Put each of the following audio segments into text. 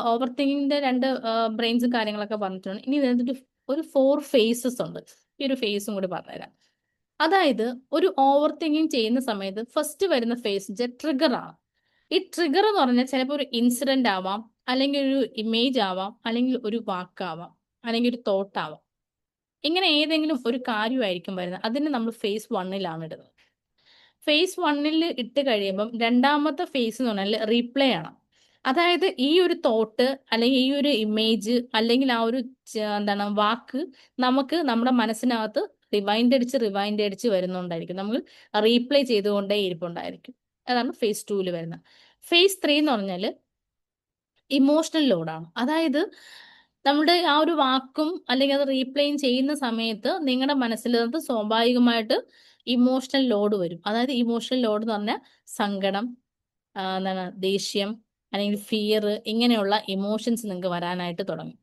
Over തിങ്കിങ്ങിന്റെ രണ്ട് ബ്രെയിൻസും കാര്യങ്ങളൊക്കെ പറഞ്ഞിട്ടുണ്ട്. ഇനി ഇതിനകത്ത് ഒരു 4 ഫേസസ് ഉണ്ട്. ഈ ഒരു ഫേസും കൂടി പറഞ്ഞുതരാം. അതായത് ഒരു ഓവർ തിങ്കിങ് ചെയ്യുന്ന സമയത്ത് ഫസ്റ്റ് വരുന്ന ഫേസ് ട്രിഗർ ആണ്. ഈ ട്രിഗർ എന്ന് പറഞ്ഞാൽ ചിലപ്പോൾ ഒരു ഇൻസിഡന്റ് ആവാം, അല്ലെങ്കിൽ ഒരു ഇമേജ് ആവാം, അല്ലെങ്കിൽ ഒരു വാക്കാവാം, അല്ലെങ്കിൽ ഒരു തോട്ട് ആവാം. ഇങ്ങനെ ഏതെങ്കിലും ഒരു കാര്യമായിരിക്കും വരുന്നത്. അതിന് നമ്മൾ ഫേസ് 1ലാണ് ഇടുന്നത്. ഫേസ് 1ൽ ഇട്ട് കഴിയുമ്പം രണ്ടാമത്തെ ഫേസ് എന്ന് പറഞ്ഞാൽ റീപ്ലേ ആണ്. അതായത് ഈ ഒരു തോട്ട് അല്ലെങ്കിൽ ഈ ഒരു ഇമേജ് അല്ലെങ്കിൽ ആ ഒരു എന്താണ് വാക്ക് നമുക്ക് നമ്മുടെ മനസ്സിനകത്ത് റിവൈൻഡ് അടിച്ച് വരുന്നുണ്ടായിരിക്കും. നമ്മൾ റീപ്ലേ ചെയ്തുകൊണ്ടേ ഇരിപ്പുണ്ടായിരിക്കും. അതാണ് ഫേസ് 2ൽ വരുന്നത്. ഫേസ് 3 എന്ന് പറഞ്ഞാൽ ഇമോഷണൽ ലോഡാണ്. അതായത് നമ്മുടെ ആ ഒരു വാക്കും അല്ലെങ്കിൽ അത് റീപ്ലേയും ചെയ്യുന്ന സമയത്ത് നിങ്ങളുടെ മനസ്സിലകത്ത് സ്വാഭാവികമായിട്ട് ഇമോഷണൽ ലോഡ് വരും. അതായത് ഇമോഷണൽ ലോഡ് എന്ന് പറഞ്ഞാൽ സങ്കടം, എന്താണ് ദേഷ്യം, അല്ലെങ്കിൽ ഫിയർ, ഇങ്ങനെയുള്ള ഇമോഷൻസ് നിങ്ങൾക്ക് വരാനായിട്ട് തുടങ്ങും.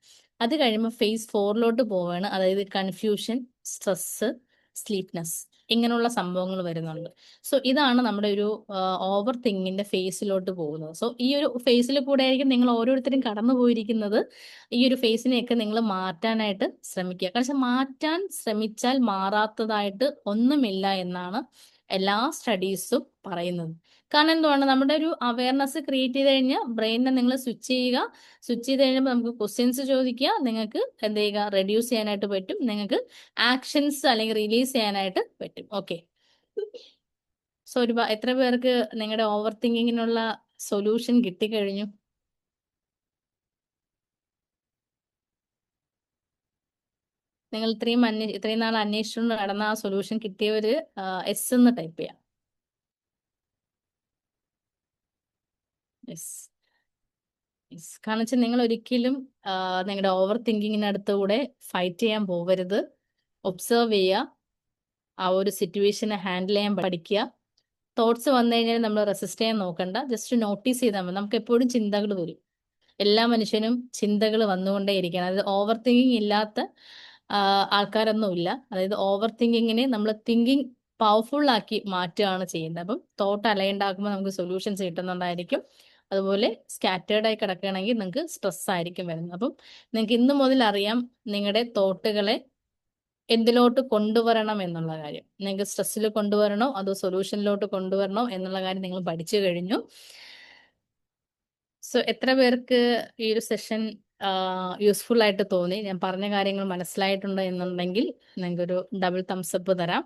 അത് കഴിയുമ്പോൾ ഫേസ് 4ലോട്ട് പോവുകയാണ്. അതായത് കൺഫ്യൂഷൻ, സ്ട്രെസ്, സ്ലീപ്നെസ്, ഇങ്ങനെയുള്ള സംഭവങ്ങൾ വരുന്നുണ്ട്. സോ ഇതാണ് നമ്മുടെ ഒരു ഓവർ തിങ്കിങ്ങിന്റെ ഫേസിലോട്ട് പോകുന്നത്. സോ ഈ ഒരു ഫേസിൽ കൂടെ ആയിരിക്കും നിങ്ങൾ ഓരോരുത്തരും കടന്നു പോയിരിക്കുന്നത്. ഈ ഒരു ഫേസിനെയൊക്കെ നിങ്ങൾ മാറ്റാനായിട്ട് ശ്രമിക്കുക. കാരണം മാറ്റാൻ ശ്രമിച്ചാൽ മാറാത്തതായിട്ട് ഒന്നുമില്ല എന്നാണ് എല്ലാ സ്റ്റഡീസും പറയുന്നത്. കാരണം എന്തുവാണ്, നമ്മുടെ ഒരു അവയർനെസ് ക്രിയേറ്റ് ചെയ്ത് കഴിഞ്ഞാൽ ബ്രെയിനിനെ നിങ്ങൾ സ്വിച്ച് ചെയ്യുക. സ്വിച്ച് ചെയ്ത് കഴിയുമ്പോൾ നമുക്ക് ക്വസ്റ്റ്യൻസ് ചോദിക്കുക, നിങ്ങൾക്ക് എന്ത് ചെയ്യുക, റെഡ്യൂസ് ചെയ്യാനായിട്ട് പറ്റും, നിങ്ങൾക്ക് ആക്ഷൻസ് അല്ലെങ്കിൽ റിലീസ് ചെയ്യാനായിട്ട് പറ്റും. ഓക്കെ. സോ എത്ര പേർക്ക് നിങ്ങളുടെ ഓവർ തിങ്കിങ്ങിനുള്ള സൊല്യൂഷൻ കിട്ടിക്കഴിഞ്ഞു? നിങ്ങൾ ഇത്രയും നാൾ അന്വേഷിച്ചുകൊണ്ട് നടന്ന ആ സൊല്യൂഷൻ കിട്ടിയവര് എസ് എന്ന് ടൈപ്പ് ചെയ്യാം. യെസ്. കാരണം വെച്ചാൽ നിങ്ങൾ ഒരിക്കലും നിങ്ങളുടെ ഓവർ തിങ്കിങ്ങിനടുത്തുകൂടെ ഫൈറ്റ് ചെയ്യാൻ പോകരുത്. ഒബ്സർവ് ചെയ്യുക, ആ ഒരു സിറ്റുവേഷനെ ഹാൻഡിൽ ചെയ്യാൻ പഠിക്കുക. തോട്ട്സ് വന്നു കഴിഞ്ഞാൽ നമ്മൾ റെസിസ്റ്റ് ചെയ്യാൻ നോക്കണ്ട, ജസ്റ്റ് നോട്ടീസ് ചെയ്താൽ മതി. നമുക്ക് എപ്പോഴും ചിന്തകൾ വരും. എല്ലാ മനുഷ്യനും ചിന്തകൾ വന്നുകൊണ്ടേയിരിക്കണം. അതായത് ഓവർ തിങ്കിങ് ഇല്ലാത്ത ആൾക്കാരൊന്നും ഇല്ല. അതായത് ഓവർ തിങ്കിങ്ങിനെ നമ്മൾ തിങ്കിങ് പവർഫുൾ ആക്കി മാറ്റുകയാണ് ചെയ്യുന്നത്. അപ്പം തോട്ട് അലയുണ്ടാക്കുമ്പോൾ നമുക്ക് സൊല്യൂഷൻസ് കിട്ടുന്നുണ്ടായിരിക്കും. അതുപോലെ സ്കാറ്റേർഡ് ആയി കിടക്കുകയാണെങ്കിൽ നിങ്ങൾക്ക് സ്ട്രെസ് ആയിരിക്കും വരുന്നത്. അപ്പം നിങ്ങൾക്ക് ഇന്നു മുതൽ അറിയാം നിങ്ങളുടെ തോട്ടുകളെ എന്തിലോട്ട് കൊണ്ടുവരണം എന്നുള്ള കാര്യം. നിങ്ങൾക്ക് സ്ട്രെസ്സിൽ കൊണ്ടുവരണോ അതോ സൊല്യൂഷനിലോട്ട് കൊണ്ടുവരണോ എന്നുള്ള കാര്യം നിങ്ങൾ പഠിച്ചു കഴിഞ്ഞു. സോ എത്ര പേർക്ക് ഈ ഒരു സെഷൻ യൂസ്ഫുൾ ആയിട്ട് തോന്നി? ഞാൻ പറഞ്ഞ കാര്യങ്ങൾ മനസ്സിലായിട്ടുണ്ട് എന്നുണ്ടെങ്കിൽ നിങ്ങൾക്കൊരു ഡബിൾ തംസപ്പ് തരാം.